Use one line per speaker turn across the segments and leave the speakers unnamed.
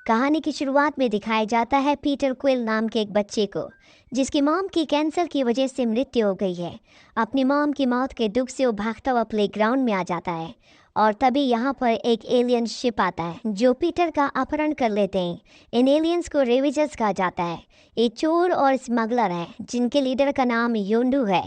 कहानी की शुरुआत में दिखाया जाता है पीटर क्विल नाम के एक बच्चे को, जिसकी मॉम की कैंसर की वजह से मृत्यु हो गई है। अपनी मॉम की मौत के दुख से वो भागता हुआ प्लेग्राउंड में आ जाता है और तभी यहाँ पर एक एलियन शिप आता है जो पीटर का अपहरण कर लेते हैं। इन एलियंस को रेविजर्स कहा जाता है। ये चोर और स्मगलर हैं जिनके लीडर का नाम योंडू है।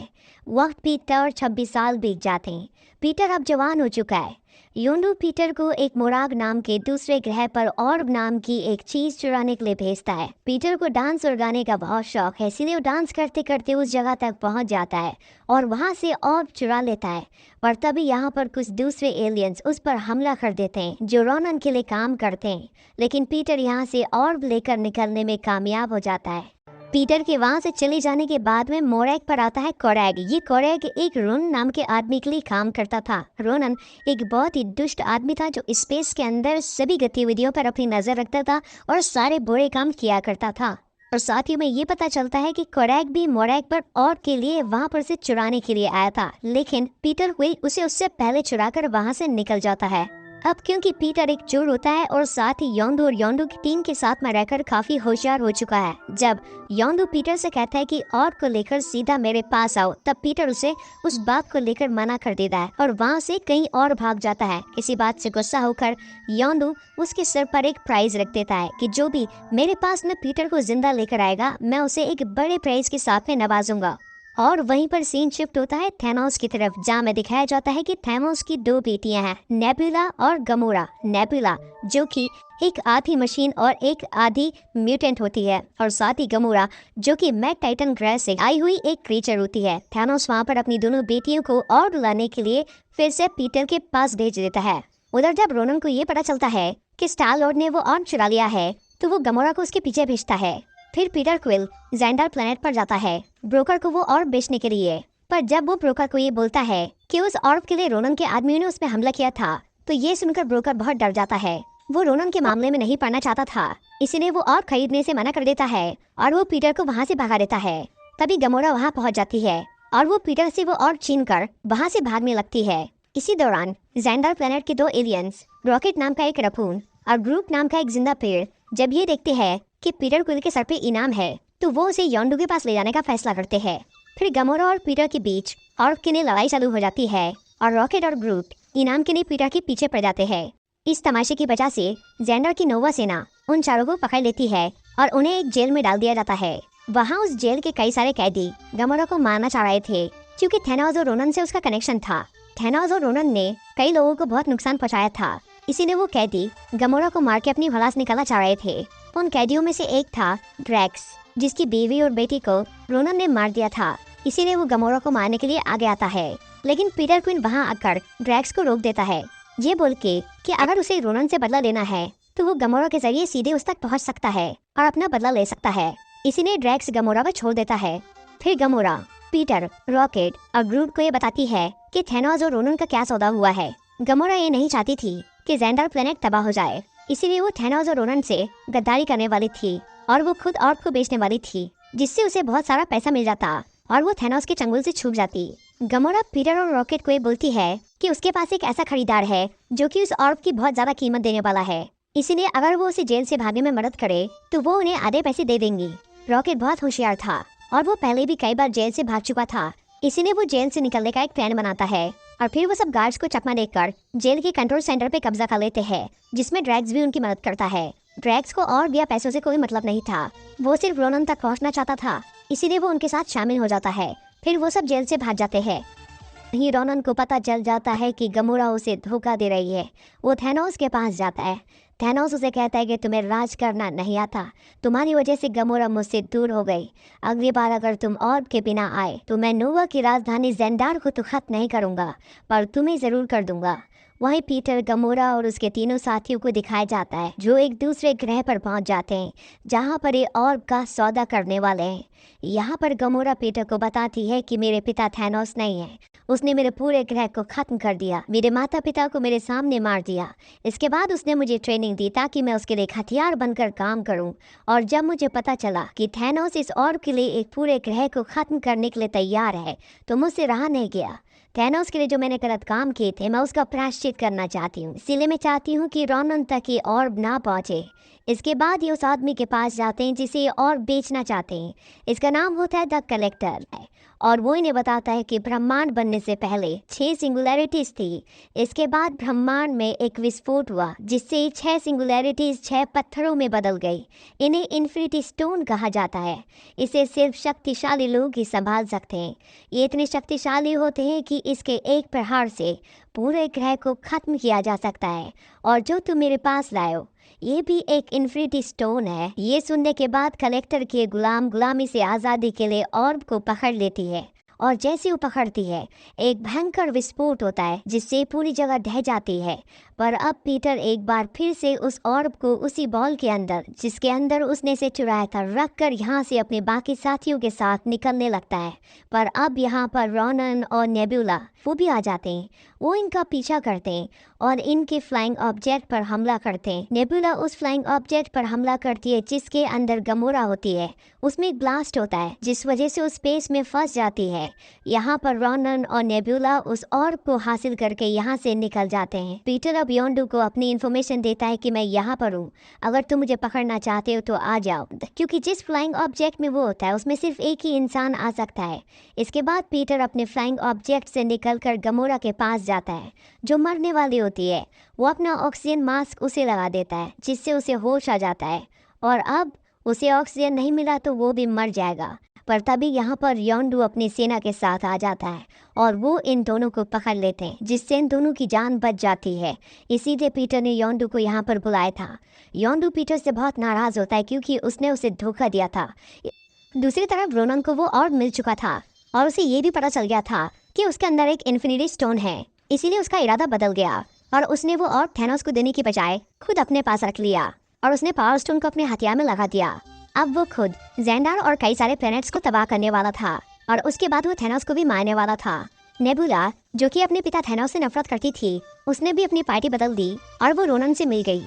वक्त बीतता और 26 साल बीत जाते हैं। पीटर अब जवान हो चुका है। योंडू पीटर को एक मोराग नाम के दूसरे ग्रह पर ऑर्ब नाम की एक चीज चुराने के लिए भेजता है। पीटर को डांस और गाने का बहुत शौक है, इसीलिए वो डांस करते करते उस जगह तक पहुंच जाता है और वहां से ऑर्ब चुरा लेता है। पर तभी यहाँ पर कुछ दूसरे एलियंस उस पर हमला कर देते हैं जो रोनन के लिए काम करते हैं, लेकिन पीटर यहाँ से ऑर्ब लेकर निकलने में कामयाब हो जाता है। पीटर के वहां से चले जाने के बाद में मोरैग पर आता है कोरैग। ये कोरैग एक रोनन नाम के आदमी के लिए काम करता था। रोनन एक बहुत ही दुष्ट आदमी था जो स्पेस के अंदर सभी गतिविधियों पर अपनी नजर रखता था और सारे बुरे काम किया करता था। और साथ ही में ये पता चलता है कि कोरैग भी मोरैग पर और के लिए वहां पर से चुराने के लिए आया था, लेकिन पीटर क्विल उसे उससे पहले चुराकर वहां से निकल जाता है। अब क्योंकि पीटर एक चोर होता है और साथ ही योंडू और योंडू की टीम के साथ में रहकर काफी होशियार हो चुका है, जब योंडू पीटर से कहता है कि ऑर्ब को लेकर सीधा मेरे पास आओ, तब पीटर उसे उस बात को लेकर मना कर देता है और वहाँ से कहीं और भाग जाता है। इसी बात से गुस्सा होकर योंडू उसके सिर पर एक प्राइज रख देता है कि जो भी मेरे पास में पीटर को जिंदा लेकर आएगा मैं उसे एक बड़े प्राइज के साथ में नवाजूंगा। और वहीं पर सीन शिफ्ट होता है थैनोस की तरफ, जहाँ में दिखाया जाता है कि थैनोस की दो बेटियां हैं, नेबुला और गमोरा। नेबुला जो कि एक आधी मशीन और एक आधी म्यूटेंट होती है, और साथ ही गमोरा जो कि मैड टाइटन ग्रह से आई हुई एक क्रीचर होती है। थैनोस वहाँ पर अपनी दोनों बेटियों को और लाने के लिए फिर से पीटर के पास भेज देता है। उधर जब रोनन को ये पता चलता है कि स्टार लॉर्ड ने वो ऑर्ब चुरा लिया है, तो वो गमोरा को उसके पीछे भेजता है। फिर पीटर क्विल ज़ेंडार प्लेनेट पर जाता है ब्रोकर को वो ऑर्ब बेचने के लिए। पर जब वो ब्रोकर को ये बोलता है कि उस ऑर्ब के लिए रोनन के आदमियों ने उस पर हमला किया था, तो ये सुनकर ब्रोकर बहुत डर जाता है। वो रोनन के मामले में नहीं पड़ना चाहता था, इसीलिए वो ऑर्ब खरीदने से मना कर देता है और वो पीटर को वहाँ से भगा देता है। तभी गमोरा वहाँ पहुँच जाती है और वो पीटर से वो ऑर्ब छीन कर वहाँ से भागने लगती है। इसी दौरान ज़ेंडार प्लेनेट के दो एलियंस, रॉकेट नाम का एक रपून और ग्रुप नाम का एक जिंदा पेड़, जब ये देखते हैं कि पीटर क्विल के सर पे इनाम है, तो वो उसे योंडू के पास ले जाने का फैसला करते हैं। फिर गमोरा और पीटर के बीच ऑर्ब के लिए लड़ाई चालू हो जाती है और रॉकेट और ग्रुप इनाम के लिए पीटर के पीछे पड़ जाते हैं। इस तमाशे की वजह से ज़ेंडार की नोवा सेना उन चारों को पकड़ लेती है और उन्हें एक जेल में डाल दिया जाता है। वहाँ उस जेल के कई सारे कैदी गमोरा को मारना चाह रहे थे, क्योंकि थैनोस और रोनन से उसका कनेक्शन था। थैनोस और रोनन ने कई लोगों को बहुत नुकसान पहुँचाया था, इसीलिए वो कैदी गमोरा को मार के अपनी भलास निकालना चाह रहे थे। उन कैदियों में से एक था ड्रैक्स, जिसकी बीवी और बेटी को रोनन ने मार दिया था, इसीलिए वो गमोरा को मारने के लिए आगे आता है। लेकिन पीटर क्विल वहाँ आकर ड्रैक्स को रोक देता है, ये बोल के कि अगर उसे रोनन से बदला लेना है तो वो गमोरा के जरिए सीधे उस तक पहुँच सकता है और अपना बदला ले सकता है। इसीलिए ड्रैक्स गमोरा पर छोड़ देता है। फिर गमोरा पीटर, रॉकेट और ग्रुप को ये बताती है कि थैनोस और रोनन का क्या सौदा हुआ है। गमोरा ये नहीं चाहती थी कि ज़ेंडार प्लेनेट तबाह हो जाए, इसीलिए वो थैनोस और रोनन से गद्दारी करने वाली थी और वो खुद ऑर्ब को बेचने वाली थी, जिससे उसे बहुत सारा पैसा मिल जाता और वो थैनोस के चंगुल से छूट जाती। गमोरा पीटर और रॉकेट को ये बोलती है कि उसके पास एक ऐसा खरीदार है जो कि उस ऑर्ब की बहुत ज्यादा कीमत देने वाला है, इसीलिए अगर वो उसे जेल से भागने में मदद करे तो वो उन्हें आधे पैसे दे देंगी। रॉकेट बहुत होशियार था और वो पहले भी कई बार जेल से भाग चुका था, इसीलिए वो जेल से निकलने का एक प्लान बनाता है और फिर वो सब गार्ड्स को चकमा देकर जेल के कंट्रोल सेंटर पे कब्जा कर लेते हैं, जिसमें ड्रैक्स भी उनकी मदद करता है। ड्रैक्स को और या पैसों से कोई मतलब नहीं था, वो सिर्फ रोनन तक पहुंचना चाहता था, इसीलिए वो उनके साथ शामिल हो जाता है। फिर वो सब जेल से भाग जाते हैं। वहीं रोनन को पता चल जाता है कि गमोरा उसे धोखा दे रही है। वो थैनोस के पास जाता है। थैनोस उसे कहता है कि तुम्हें राज करना नहीं आता, तुम्हारी वजह से गमोरा मुझसे दूर हो गई। अगली बार अगर तुम ऑर्ब के बिना आए तो मैं नोवा की राजधानी ज़ेंडार को तो खत्म नहीं करूँगा, पर तुम्हें ज़रूर कर दूंगा। वहीं पीटर, गमोरा और उसके तीनों साथियों को दिखाया जाता है जो एक दूसरे ग्रह पर पहुंच जाते हैं, जहां पर ये ऑर्ब का सौदा करने वाले हैं। यहाँ पर गमोरा पीटर को बताती है कि मेरे पिता थैनोस नहीं है, उसने मेरे पूरे ग्रह को खत्म कर दिया, मेरे माता पिता को मेरे सामने मार दिया। इसके बाद उसने मुझे ट्रेनिंग दी ताकि मैं उसके लिए एक हथियार बनकर काम करूं। और जब मुझे पता चला कि थैनोस इस ऑर्ब के लिए एक पूरे ग्रह को खत्म करने के लिए तैयार है, तो मुझसे रहा नहीं गया। थैनोस के लिए जो मैंने गलत काम किए थे मैं उसका प्रायश्चित करना चाहती हूँ, इसीलिए मैं चाहती हूँ कि रोनन तक ये ऑर्ब ना पहुँचे। इसके बाद ये उस आदमी के पास जाते हैं जिसे ये ऑर्ब बेचना चाहते हैं। इसका नाम होता है द कलेक्टर और वो इन्हें बताता है कि ब्रह्मांड बनने से पहले 6 सिंगुलैरिटीज थी। इसके बाद ब्रह्मांड में एक विस्फोट हुआ जिससे 6 सिंगुलैरिटीज 6 पत्थरों में बदल गई। इन्हें इन्फिनिटी स्टोन कहा जाता है। इसे सिर्फ शक्तिशाली लोग ही संभाल सकते हैं। ये इतने शक्तिशाली होते हैं कि इसके एक प्रहार से पूरे ग्रह को खत्म किया जा सकता है। और जो तुम मेरे पास लाए हो ये भी एक इन्फिनिटी स्टोन है। ये सुनने के बाद कलेक्टर के गुलाम गुलामी से आज़ादी के लिए ऑर्ब को पकड़ लेती है और जैसे वो पकड़ती है एक भयंकर विस्फोट होता है जिससे पूरी जगह ढह जाती है। पर अब पीटर एक बार फिर से उस ऑर्ब को उसी बॉल के अंदर जिसके अंदर उसने से चुराया था रख कर यहाँ से अपने बाकी साथियों के साथ निकलने लगता है। पर अब यहाँ पर रोनन और नेबुला वो भी आ जाते हैं। वो इनका पीछा करते हैं और इनके फ्लाइंग ऑब्जेक्ट पर हमला करते हैं। नेबुला उस फ्लाइंग ऑब्जेक्ट पर हमला करती है जिसके अंदर गमोरा होती है। उसमें एक ब्लास्ट होता है जिस वजह से उस स्पेस में फंस जाती है। यहाँ पर रोनन और नेबुला उस ऑर्ब को हासिल करके यहाँ से निकल जाते हैं। पीटर अब योंडू को अपनी इन्फॉर्मेशन देता है कि मैं यहाँ पर हूँ, अगर तुम मुझे पकड़ना चाहते हो तो आ जाओ, क्योंकि जिस फ्लाइंग ऑब्जेक्ट में वो होता है उसमें सिर्फ एक ही इंसान आ सकता है। इसके बाद पीटर अपने फ्लाइंग ऑब्जेक्ट से निकलकर गमोरा के पास जाता है जो मरने वाली होती है। वो अपना ऑक्सीजन मास्क उसे लगा देता है जिससे उसे होश आ जाता है और अब उसे ऑक्सीजन नहीं मिला तो वो भी मर जाएगा। पर तभी यहाँ पर योंडू अपनी सेना के साथ आ जाता है और वो इन दोनों को पकड़ लेते हैं जिससे इन दोनों की जान बच जाती है। इसीलिए पीटर ने योंडू को यहाँ पर बुलाया था। योंडू पीटर से बहुत नाराज होता है क्योंकि उसने उसे धोखा दिया था। दूसरी तरफ रोनन को वो ऑर्ब मिल चुका था और उसे ये भी पता चल गया था कि उसके अंदर एक इन्फिनिटी स्टोन है। इसीलिए उसका इरादा बदल गया और उसने वो ऑर्ब थैनोस को देने की बजाय खुद अपने पास रख लिया और उसने पावर स्टोन को अपने हथियार में लगा दिया। अब वो खुद ज़ेंडार और कई सारे प्लैनेट्स को तबाह करने वाला था और उसके बाद वो थैनोस को भी मारने वाला था। नेबुला जो कि अपने पिता थैनोस से नफरत करती थी उसने भी अपनी पार्टी बदल दी और वो रोनन से मिल गई।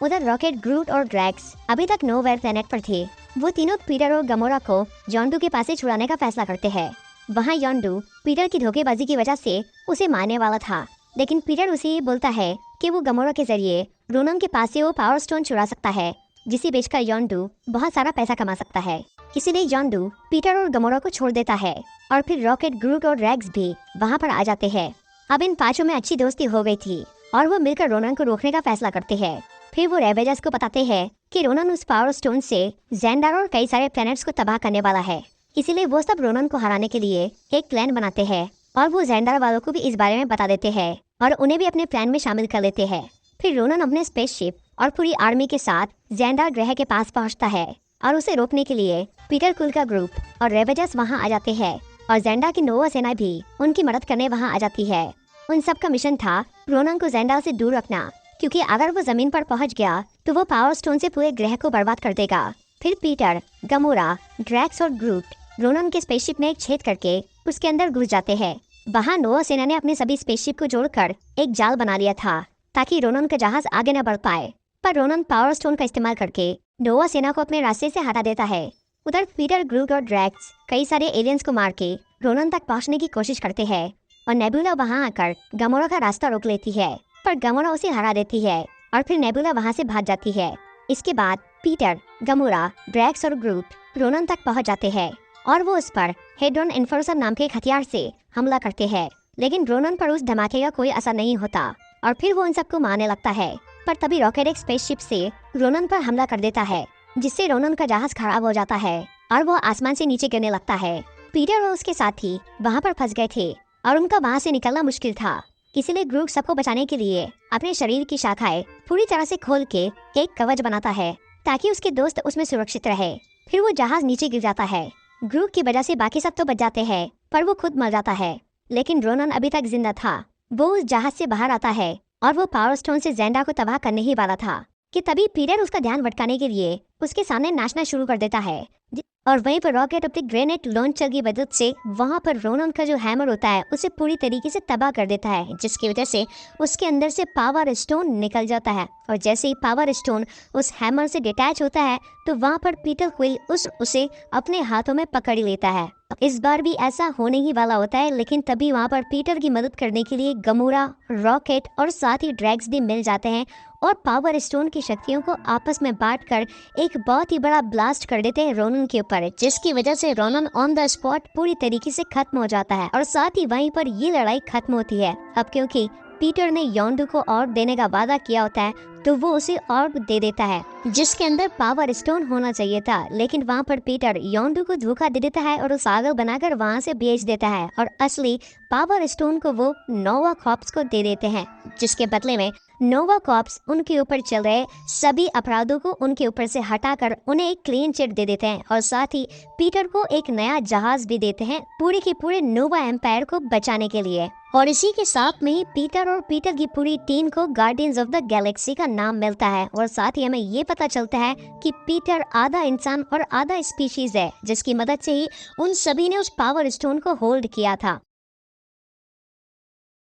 उधर रॉकेट, ग्रूट और ड्रैक्स अभी तक नोवेयर प्लैनेट पर थे। वो तीनों पीटर और गमोरा को योंडू के पास से छुड़ाने का फैसला करते हैं। वहाँ योंडू पीटर की धोखेबाजी की वजह से उसे मारने वाला था, लेकिन पीटर उसे ये बोलता है कि वो गमोरा के जरिए रोनन के पास से वो पावर स्टोन चुरा सकता है जिसे बेचकर योंडू बहुत सारा पैसा कमा सकता है। इसीलिए योंडू पीटर और गमोरा को छोड़ देता है और फिर रॉकेट, ग्रूट और ड्रैक्स भी वहाँ पर आ जाते हैं। अब इन पांचों में अच्छी दोस्ती हो गई थी और वो मिलकर रोनन को रोकने का फैसला करते हैं। फिर वो रेवेजर्स को बताते हैं कि रोनन उस पावर स्टोन से ज़ेंडार और कई सारे प्लैनेट्स को तबाह करने वाला है। इसीलिए वो सब रोनन को हराने के लिए एक प्लान बनाते हैं और वो ज़ेंडार वालों को भी इस बारे में बता देते हैं और उन्हें भी अपने प्लान में शामिल कर लेते हैं। फिर रोनन अपने स्पेसशिप और पूरी आर्मी के साथ ज़ेंडार ग्रह के पास पहुंचता है और उसे रोकने के लिए पीटर कुल का ग्रुप और रेवेजर्स वहां आ जाते हैं और ज़ेंडार की नोवा सेना भी उनकी मदद करने वहां आ जाती है। उन सब का मिशन था रोनन को ज़ेंडार से दूर रखना, क्योंकि अगर वो जमीन पर पहुंच गया तो वो पावर स्टोन से पूरे ग्रह को बर्बाद कर देगा। फिर पीटर, गमोरा, ड्रैक्स और ग्रूट रोनन के स्पेसशिप में एक छेद करके उसके अंदर घुस जाते हैं। वहाँ नोवा सेना ने अपने सभी स्पेसशिप को जोड़कर एक जाल बना लिया था ताकि रोनन का जहाज आगे न बढ़ पाए। पर रोनन पावर स्टोन का इस्तेमाल करके नोवा सेना को अपने रास्ते से हटा देता है। उधर पीटर, ग्रूट और ड्रैक्स कई सारे एलियंस को मार के रोनन तक पहुंचने की कोशिश करते हैं और नेबुला वहां आकर गमोरा का रास्ता रोक लेती है, पर गमोरा उसे हरा देती है और फिर नेबुला वहां से भाग जाती है। इसके बाद पीटर, गमोरा, ड्रैक्स और ग्रूट रोनन तक पहुंच जाते हैं और वो उस पर हेड्रोन इन्फोर्सर नाम के एक हथियार से हमला करते हैं, लेकिन रोनन पर उस धमाके का कोई असर नहीं होता और फिर वो उन सबको मारने लगता है। पर तभी रॉकेट एक स्पेसशिप से रोनन पर हमला कर देता है जिससे रोनन का जहाज खराब हो जाता है और वो आसमान से नीचे गिरने लगता है। पीटर और उसके साथी वहाँ पर फंस गए थे और उनका वहाँ से निकलना मुश्किल था। इसीलिए ग्रूट सबको बचाने के लिए अपने शरीर की शाखाएं पूरी तरह से खोल के एक कवच बनाता है ताकि उसके दोस्त उसमें सुरक्षित रहे। फिर वो जहाज नीचे गिर जाता है। ग्रूट की वजह से बाकी सब तो बच जाते हैं पर वो खुद मर जाता है, लेकिन रोनन अभी तक जिंदा था। वो उस जहाज से बाहर आता है और वो पावर स्टोन से ज़ेंडार को तबाह करने ही वाला था कि तभी पीटर उसका ध्यान भटकाने के लिए उसके सामने नाचना शुरू कर देता है। और वहीं पर रॉकेट अपने ग्रेनेड लॉन्चर की मदद से वहां पर रोनन का जो हैमर होता है उसे पूरी तरीके से तबाह कर देता है, जिसकी वजह से उसके अंदर से पावर स्टोन निकल जाता है। और जैसे ही पावर स्टोन उस हैमर से डिटैच होता है तो वहां पर पीटर क्विल उसे अपने हाथों में पकड़ लेता है। इस बार भी ऐसा होने ही वाला होता है, लेकिन तभी वहां पर पीटर की मदद करने के लिए गमोरा, रॉकेट और साथ ही ड्रैग्स भी मिल जाते हैं और पावर स्टोन की शक्तियों को आपस में बांटकर एक बहुत ही बड़ा ब्लास्ट कर देते हैं रोनन के ऊपर, जिसकी वजह से रोनन ऑन द स्पॉट पूरी तरीके से खत्म हो जाता है। और साथ ही वहीं पर ये लड़ाई खत्म होती है। अब क्योंकि पीटर ने योंडू को ऑर्ब देने का वादा किया होता है तो वो उसे ऑर्ब दे देता है जिसके अंदर पावर स्टोन होना चाहिए था, लेकिन वहाँ पर पीटर योंडू को धोखा दे देता है और उस पागल बनाकर वहाँ से भेज देता है और असली पावर स्टोन को वो नोवा कॉर्प्स को दे देते हैं, जिसके बदले में नोवा कॉर्प्स उनके ऊपर चल रहे सभी अपराधों को उनके ऊपर से हटाकर उन्हें एक क्लीन चिट दे देते हैं और साथ ही पीटर को एक नया जहाज भी देते हैं पूरे के पूरे नोवा एम्पायर को बचाने के लिए। और इसी के साथ में ही पीटर और पीटर की पूरी टीम को गार्डियंस ऑफ द गैलेक्सी का नाम मिलता है और साथ ही हमें ये पता चलता है कि पीटर आधा इंसान और आधा स्पीशीज है, जिसकी मदद से ही उन सभी ने उस पावर स्टोन को होल्ड किया था।